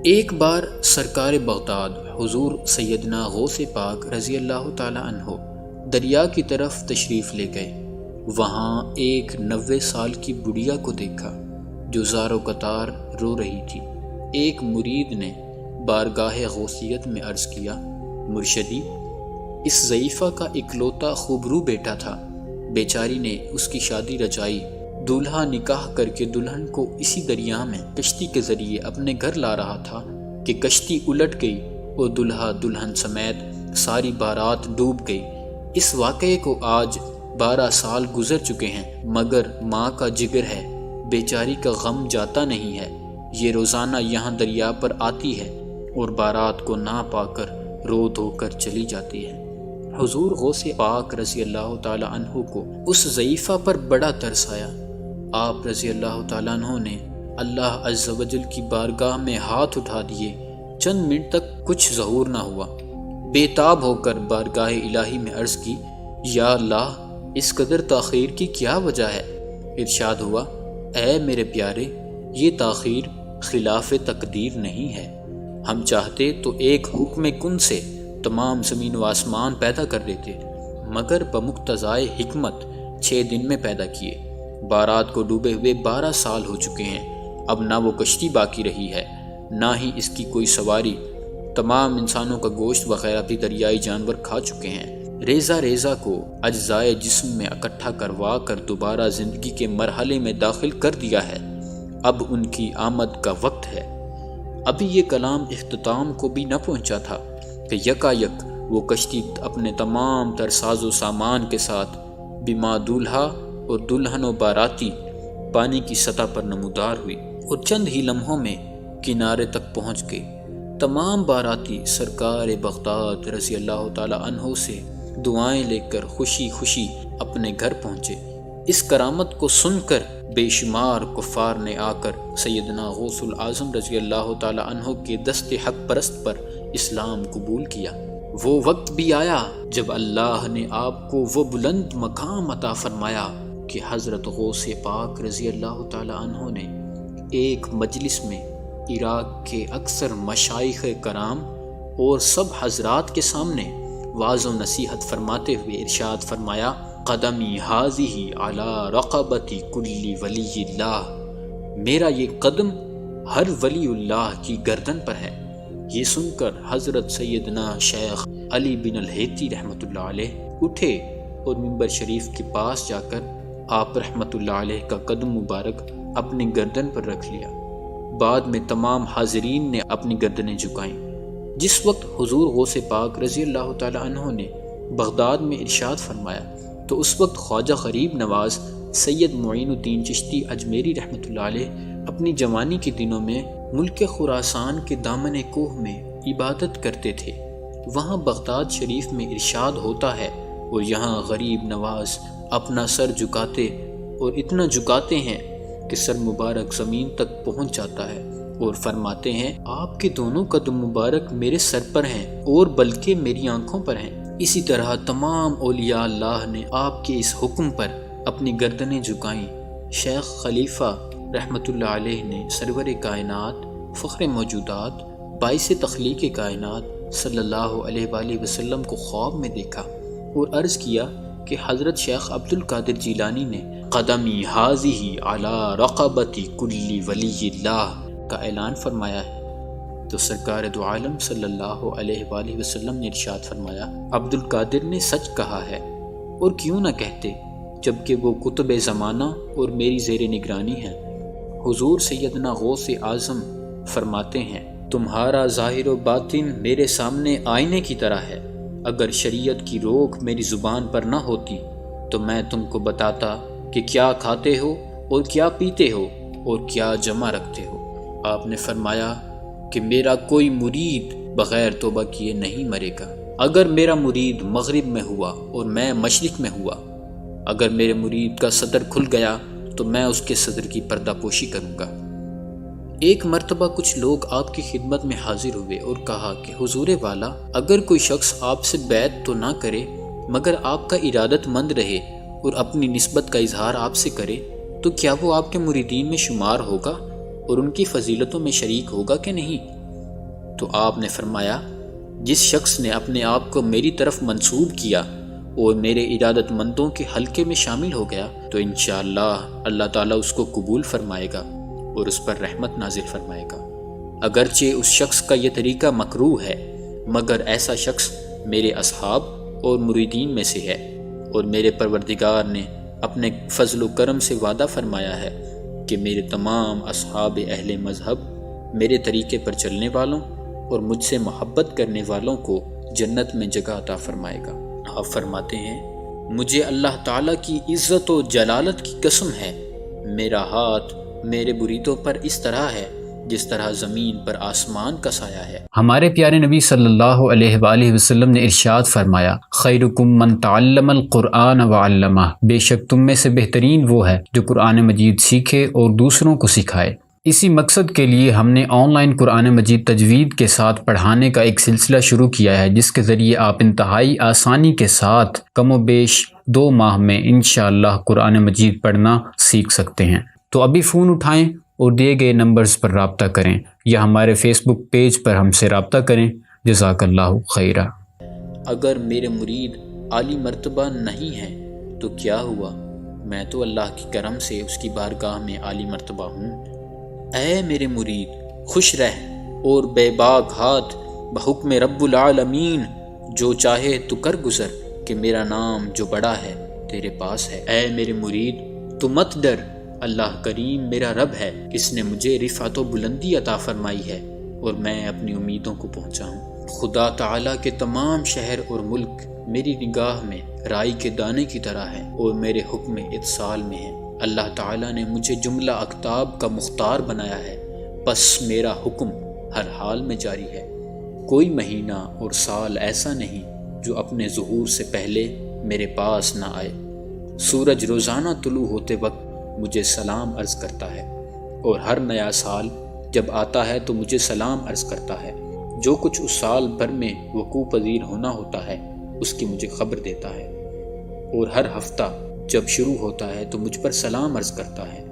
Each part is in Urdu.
ایک بار سرکار بغداد حضور سیدنا غوث پاک رضی اللہ تعالی عنہ دریا کی طرف تشریف لے گئے۔ وہاں ایک 90 سال کی بڑھیا کو دیکھا جو زار و قطار رو رہی تھی۔ ایک مرید نے بارگاہ غوثیت میں عرض کیا، مرشدی، اس ضعیفہ کا اکلوتا خوبرو بیٹا تھا، بیچاری نے اس کی شادی رچائی، دولہا نکاح کر کے دلہن کو اسی دریا میں کشتی کے ذریعے اپنے گھر لا رہا تھا کہ کشتی الٹ گئی اور دولہا دلہن سمیت ساری بارات ڈوب گئی۔ اس واقعے کو آج 12 سال گزر چکے ہیں، مگر ماں کا جگر ہے، بیچاری کا غم جاتا نہیں ہے۔ یہ روزانہ یہاں دریا پر آتی ہے اور بارات کو نہ پا کر رو دھو کر چلی جاتی ہے۔ حضور غوث پاک رضی اللہ تعالی عنہ کو اس ضعیفہ پر بڑا ترس آیا۔ آپ رضی اللہ تعالیٰ عنہ نے اللہ عز و جل کی بارگاہ میں ہاتھ اٹھا دیے۔ چند منٹ تک کچھ ظہور نہ ہوا۔ بے تاب ہو کر بارگاہ الہی میں عرض کی، یا اللہ، اس قدر تاخیر کی کیا وجہ ہے؟ ارشاد ہوا، اے میرے پیارے، یہ تاخیر خلاف تقدیر نہیں ہے۔ ہم چاہتے تو ایک حکم کن سے تمام زمین و آسمان پیدا کر دیتے، مگر بمقتضائے حکمت 6 دن میں پیدا کیے۔ بارات کو ڈوبے ہوئے 12 سال ہو چکے ہیں، اب نہ وہ کشتی باقی رہی ہے، نہ ہی اس کی کوئی سواری۔ تمام انسانوں کا گوشت وغیرہ بھی دریائی جانور کھا چکے ہیں۔ ریزہ ریزہ کو اجزائے جسم میں اکٹھا کروا کر دوبارہ زندگی کے مرحلے میں داخل کر دیا ہے۔ اب ان کی آمد کا وقت ہے۔ ابھی یہ کلام اختتام کو بھی نہ پہنچا تھا کہ یکایک وہ کشتی اپنے تمام تر ساز و سامان کے ساتھ بما دولہا اور دلہن و باراتی پانی کی سطح پر نمودار ہوئی اور چند ہی لمحوں میں کنارے تک پہنچ گئی۔ تمام باراتی سرکار بغداد رضی اللہ تعالی عنہ سے دعائیں لے کر خوشی خوشی اپنے گھر پہنچے۔ اس کرامت کو سن کر بے شمار کفار نے آ کر سیدنا غوث العظم رضی اللہ تعالی عنہ کے دست حق پرست پر اسلام قبول کیا۔ وہ وقت بھی آیا جب اللہ نے آپ کو وہ بلند مقام عطا فرمایا کہ حضرت غوث پاک رضی اللہ تعالی عنہ نے ایک مجلس میں عراق کے اکثر مشائخ کرام اور سب حضرات کے سامنے واعظ و نصیحت فرماتے ہوئے ارشاد فرمایا، قدمی ہاذہ علی رقبۃ کل ولی اللہ، میرا یہ قدم ہر ولی اللہ کی گردن پر ہے۔ یہ سن کر حضرت سیدنا شیخ علی بن الہیتی رحمۃ اللہ علیہ اٹھے اور منبر شریف کے پاس جا کر آپ رحمۃ اللہ علیہ کا قدم مبارک اپنی گردن پر رکھ لیا۔ بعد میں تمام حاضرین نے اپنی گردنیں جھکائیں۔ جس وقت حضور غوث پاک رضی اللہ تعالی عنہ نے بغداد میں ارشاد فرمایا تو اس وقت خواجہ غریب نواز سید معین الدین چشتی اجمیری رحمۃ اللہ علیہ اپنی جوانی کے دنوں میں ملک خراسان کے دامن کوہ میں عبادت کرتے تھے۔ وہاں بغداد شریف میں ارشاد ہوتا ہے اور یہاں غریب نواز اپنا سر جھکاتے اور اتنا جھکاتے ہیں کہ سر مبارک زمین تک پہنچ جاتا ہے اور فرماتے ہیں، آپ کے دونوں قدم مبارک میرے سر پر ہیں اور بلکہ میری آنکھوں پر ہیں۔ اسی طرح تمام اولیاء اللہ نے آپ کے اس حکم پر اپنی گردنیں جھکائیں۔ شیخ خلیفہ رحمۃ اللہ علیہ نے سرور کائنات، فخر موجودات، باعث تخلیق کائنات صلی اللہ علیہ وآلہ وسلم کو خواب میں دیکھا اور عرض کیا کہ حضرت شیخ عبد القادر جیلانی نے قدمی ہاذہ علی رقبۃ کل ولی اللہ کا اعلان فرمایا ہے۔ تو سرکار دو عالم صلی اللہ علیہ وآلہ وسلم نے ارشاد فرمایا، عبد القادر نے سچ کہا ہے، اور کیوں نہ کہتے جبکہ وہ قطب زمانہ اور میری زیر نگرانی ہے۔ حضور سیدنا غوث اعظم فرماتے ہیں، تمہارا ظاہر و باطن میرے سامنے آئینے کی طرح ہے۔ اگر شریعت کی روک میری زبان پر نہ ہوتی تو میں تم کو بتاتا کہ کیا کھاتے ہو اور کیا پیتے ہو اور کیا جمع رکھتے ہو۔ آپ نے فرمایا کہ میرا کوئی مرید بغیر توبہ کیے نہیں مرے گا۔ اگر میرا مرید مغرب میں ہوا اور میں مشرق میں ہوا، اگر میرے مرید کا صدر کھل گیا تو میں اس کے صدر کی پردہ پوشی کروں گا۔ ایک مرتبہ کچھ لوگ آپ کی خدمت میں حاضر ہوئے اور کہا کہ حضور والا، اگر کوئی شخص آپ سے بیعت تو نہ کرے مگر آپ کا ارادت مند رہے اور اپنی نسبت کا اظہار آپ سے کرے تو کیا وہ آپ کے مریدین میں شمار ہوگا اور ان کی فضیلتوں میں شریک ہوگا کہ نہیں؟ تو آپ نے فرمایا جس شخص نے اپنے آپ کو میری طرف منسوب کیا اور میرے ارادت مندوں کے حلقے میں شامل ہو گیا تو انشاءاللہ اللہ تعالیٰ اس کو قبول فرمائے گا اور اس پر رحمت نازل فرمائے گا۔ اگرچہ اس شخص کا یہ طریقہ مکروہ ہے، مگر ایسا شخص میرے اصحاب اور مریدین میں سے ہے، اور میرے پروردگار نے اپنے فضل و کرم سے وعدہ فرمایا ہے کہ میرے تمام اصحاب اہل مذہب میرے طریقے پر چلنے والوں اور مجھ سے محبت کرنے والوں کو جنت میں جگہ عطا فرمائے گا۔ آپ فرماتے ہیں مجھے اللہ تعالیٰ کی عزت و جلالت کی قسم ہے، میرا ہاتھ میرے مریدوں پر اس طرح ہے جس طرح زمین پر آسمان کا سایہ ہے۔ ہمارے پیارے نبی صلی اللہ علیہ وآلہ وسلم نے ارشاد فرمایا خیرکم من تعلم القرآن وعلمہ، بے شک تم میں سے بہترین وہ ہے جو قرآن مجید سیکھے اور دوسروں کو سکھائے۔ اسی مقصد کے لیے ہم نے آن لائن قرآن مجید تجوید کے ساتھ پڑھانے کا ایک سلسلہ شروع کیا ہے، جس کے ذریعے آپ انتہائی آسانی کے ساتھ کم و بیش 2 ماہ میں انشاءاللہ قرآن مجید پڑھنا سیکھ سکتے ہیں۔ تو ابھی فون اٹھائیں اور دیے گئے نمبرز پر رابطہ کریں یا ہمارے فیس بک پیج پر ہم سے رابطہ کریں۔ جزاک اللہ خیرہ۔ اگر میرے مرید عالی مرتبہ نہیں ہیں تو کیا ہوا، میں تو اللہ کی کرم سے اس کی بارگاہ میں عالی مرتبہ ہوں۔ اے میرے مرید خوش رہ اور بے باک ہاتھ بحکم رب العالمین، جو چاہے تو کر گزر کہ میرا نام جو بڑا ہے تیرے پاس ہے۔ اے میرے مرید تو مت ڈر، اللہ کریم میرا رب ہے، اس نے مجھے رفعت و بلندی عطا فرمائی ہے اور میں اپنی امیدوں کو پہنچا ہوں۔ خدا تعالیٰ کے تمام شہر اور ملک میری نگاہ میں رائی کے دانے کی طرح ہے اور میرے حکم اتصال میں ہے۔ اللہ تعالیٰ نے مجھے جملہ اقطاب کا مختار بنایا ہے، پس میرا حکم ہر حال میں جاری ہے۔ کوئی مہینہ اور سال ایسا نہیں جو اپنے ظہور سے پہلے میرے پاس نہ آئے۔ سورج روزانہ طلوع ہوتے وقت مجھے سلام عرض کرتا ہے اور ہر نیا سال جب آتا ہے تو مجھے سلام عرض کرتا ہے۔ جو کچھ اس سال بھر میں وقوع پذیر ہونا ہوتا ہے اس کی مجھے خبر دیتا ہے، اور ہر ہفتہ جب شروع ہوتا ہے تو مجھ پر سلام عرض کرتا ہے،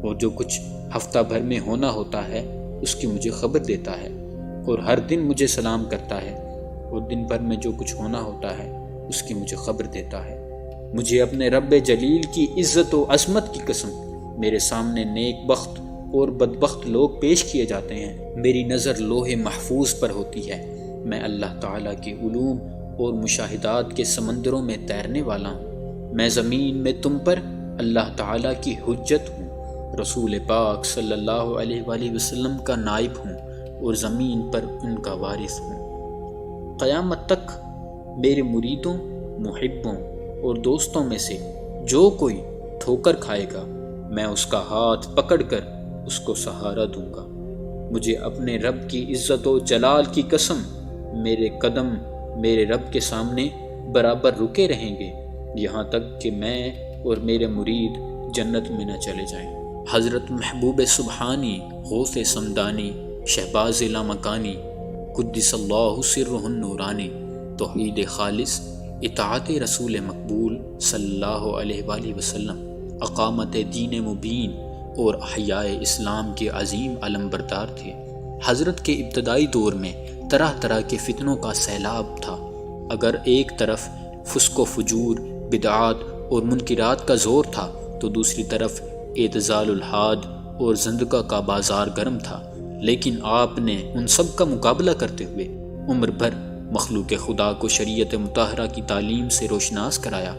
اور جو کچھ ہفتہ بھر میں ہونا ہوتا ہے اس کی مجھے خبر دیتا ہے، اور ہر دن مجھے سلام کرتا ہے، اور دن بھر میں جو کچھ ہونا ہوتا ہے اس کی مجھے خبر دیتا ہے۔ مجھے اپنے رب جلیل کی عزت و عظمت کی قسم میرے سامنے نیک بخت اور بدبخت لوگ پیش کیے جاتے ہیں۔ میری نظر لوح محفوظ پر ہوتی ہے، میں اللہ تعالیٰ کے علوم اور مشاہدات کے سمندروں میں تیرنے والا ہوں۔ میں زمین میں تم پر اللہ تعالیٰ کی حجت ہوں، رسول پاک صلی اللہ علیہ وآلہ وسلم کا نائب ہوں اور زمین پر ان کا وارث ہوں۔ قیامت تک میرے مریدوں، محبوں اور دوستوں میں سے جو کوئی ٹھوکر کھائے گا میں اس کا ہاتھ پکڑ کر اس کو سہارا دوں گا۔ مجھے اپنے رب کی عزت و جلال کی قسم میرے قدم میرے رب کے سامنے برابر رکے رہیں گے یہاں تک کہ میں اور میرے مرید جنت میں نہ چلے جائیں۔ حضرت محبوب سبحانی غوث سمدانی شہباز لامکانی قدس اللہ سرہ النورانی، توحید خالص، اطاعت رسول مقبول صلی اللہ علیہ وآلہ وسلم، اقامت دین مبین اور احیاء اسلام کے عظیم علمبردار تھے۔ حضرت کے ابتدائی دور میں طرح طرح کے فتنوں کا سیلاب تھا۔ اگر ایک طرف فسق و فجور، بدعات اور منکرات کا زور تھا تو دوسری طرف اعتزال الحاد اور زندقہ کا بازار گرم تھا، لیکن آپ نے ان سب کا مقابلہ کرتے ہوئے عمر بھر مخلوق خدا کو شریعت مطہرہ کی تعلیم سے روشناس کرایا۔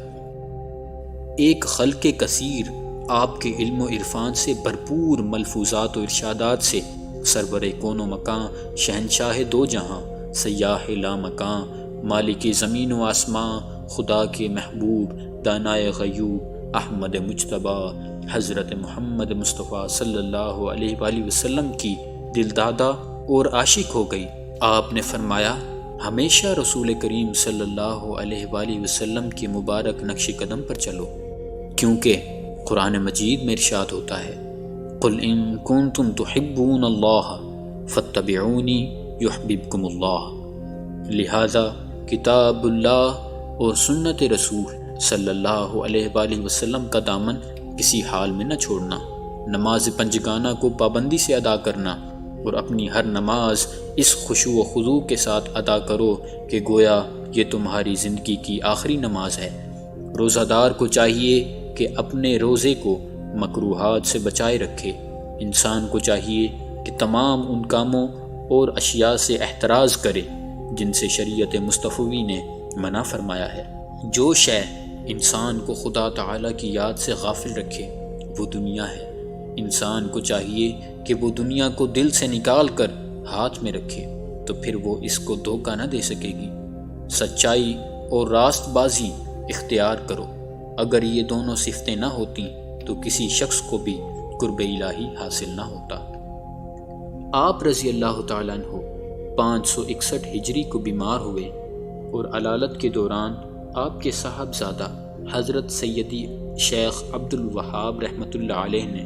ایک خلق کثیر آپ کے علم و عرفان سے بھرپور ملفوظات و ارشادات سے سرور کون و مکان، شہنشاہ دو جہاں، سیاح لا مکان، مالک زمین و آسمان، خدا کے محبوب، دانائے غیوب، احمد مجتبی، حضرت محمد مصطفیٰ صلی اللہ علیہ وآلہ وسلم کی دلدادہ اور عاشق ہو گئی۔ آپ نے فرمایا ہمیشہ رسول کریم صلی اللہ علیہ وآلہ وسلم کے مبارک نقش قدم پر چلو، کیونکہ قرآن مجید میں ارشاد ہوتا ہے قُلْ إِن كُنتُمْ تُحِبُّونَ اللَّهَ فَاتَّبِعُونِي يُحْبِبْكُمُ اللَّهُ۔ لہذا کتاب اللہ اور سنت رسول صلی اللہ علیہ وآلہ وسلم کا دامن کسی حال میں نہ چھوڑنا، نماز پنجگانہ کو پابندی سے ادا کرنا اور اپنی ہر نماز اس خشوع و خضوع کے ساتھ ادا کرو کہ گویا یہ تمہاری زندگی کی آخری نماز ہے۔ روزہ دار کو چاہیے کہ اپنے روزے کو مکروہات سے بچائے رکھے۔ انسان کو چاہیے کہ تمام ان کاموں اور اشیاء سے احتراز کرے جن سے شریعت مصطفی نے منع فرمایا ہے۔ جو شے انسان کو خدا تعالیٰ کی یاد سے غافل رکھے وہ دنیا ہے۔ انسان کو چاہیے کہ وہ دنیا کو دل سے نکال کر ہاتھ میں رکھے، تو پھر وہ اس کو دھوکہ نہ دے سکے گی۔ سچائی اور راست بازی اختیار کرو۔ اگر یہ دونوں صفتیں نہ ہوتیں تو کسی شخص کو بھی قرب الہی حاصل نہ ہوتا۔ آپ رضی اللہ تعالیٰ عنہ 561 ہجری کو بیمار ہوئے اور علالت کے دوران آپ کے صاحبزادہ حضرت سیدی شیخ عبد الوہاب رحمۃ اللہ علیہ نے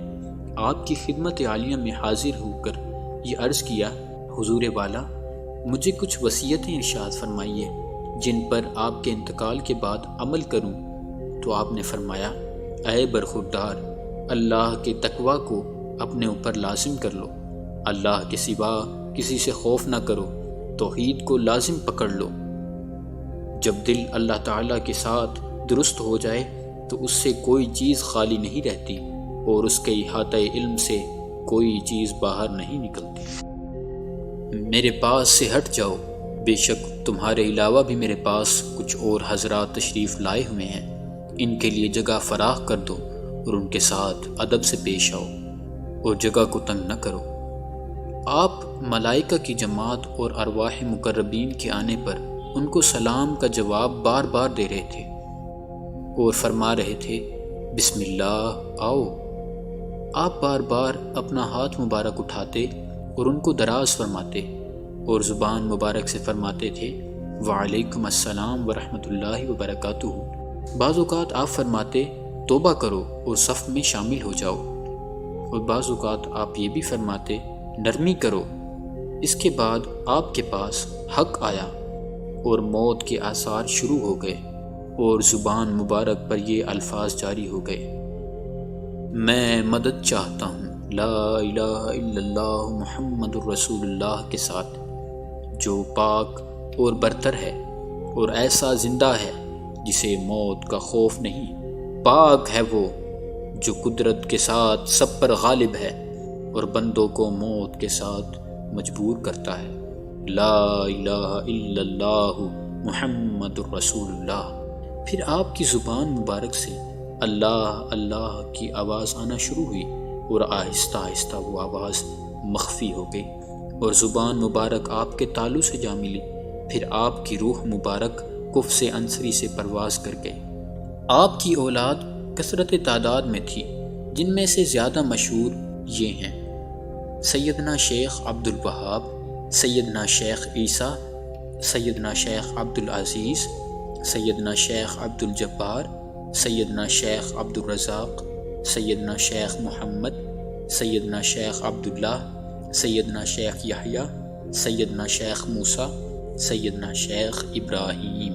آپ کی خدمت عالیہ میں حاضر ہو کر یہ عرض کیا، حضور والا مجھے کچھ وصیتیں ارشاد فرمائیے جن پر آپ کے انتقال کے بعد عمل کروں۔ تو آپ نے فرمایا، اے برخوردار، اللہ کے تقوی کو اپنے اوپر لازم کر لو، اللہ کے سوا کسی سے خوف نہ کرو، توحید کو لازم پکڑ لو۔ جب دل اللہ تعالیٰ کے ساتھ درست ہو جائے تو اس سے کوئی چیز خالی نہیں رہتی اور اس کے احاطہ علم سے کوئی چیز باہر نہیں نکلتی۔ میرے پاس سے ہٹ جاؤ، بے شک تمہارے علاوہ بھی میرے پاس کچھ اور حضرات تشریف لائے ہوئے ہیں، ان کے لیے جگہ فراخ کر دو اور ان کے ساتھ ادب سے پیش آؤ اور جگہ کو تنگ نہ کرو۔ آپ ملائکہ کی جماعت اور ارواح مقربین کے آنے پر ان کو سلام کا جواب بار بار دے رہے تھے اور فرما رہے تھے، بسم اللہ آؤ۔ آپ بار بار اپنا ہاتھ مبارک اٹھاتے اور ان کو دراز فرماتے اور زبان مبارک سے فرماتے تھے، وعلیکم السلام ورحمۃ اللہ وبرکاتہ۔ بعض اوقات آپ فرماتے، توبہ کرو اور صف میں شامل ہو جاؤ، اور بعض اوقات آپ یہ بھی فرماتے، نرمی کرو۔ اس کے بعد آپ کے پاس حق آیا اور موت کے آثار شروع ہو گئے اور زبان مبارک پر یہ الفاظ جاری ہو گئے، میں مدد چاہتا ہوں لا الہ الا اللہ محمد الرسول اللہ کے ساتھ، جو پاک اور برتر ہے اور ایسا زندہ ہے جسے موت کا خوف نہیں۔ پاک ہے وہ جو قدرت کے ساتھ سب پر غالب ہے اور بندوں کو موت کے ساتھ مجبور کرتا ہے۔ لا الہ الا اللہ محمد الرسول اللہ۔ پھر آپ کی زبان مبارک سے اللہ اللہ کی آواز آنا شروع ہوئی اور آہستہ آہستہ وہ آواز مخفی ہو گئی اور زبان مبارک آپ کے تالو سے جا ملی۔ پھر آپ کی روح مبارک کف سے انصری سے پرواز کر گئی۔ آپ کی اولاد کثرت تعداد میں تھی، جن میں سے زیادہ مشہور یہ ہیں: سیدنا شیخ عبد الوہاب، سیدنا شیخ عیسیٰ، سیدنا شیخ عبد العزیز، سیدنا شیخ عبد الجبار، سیدنا شیخ عبد الرزاق، سیدنا شیخ محمد، سیدنا شیخ عبداللہ، سیدنا شیخ یحییٰ، سیدنا شیخ موسیٰ، سیدنا شیخ ابراہیم۔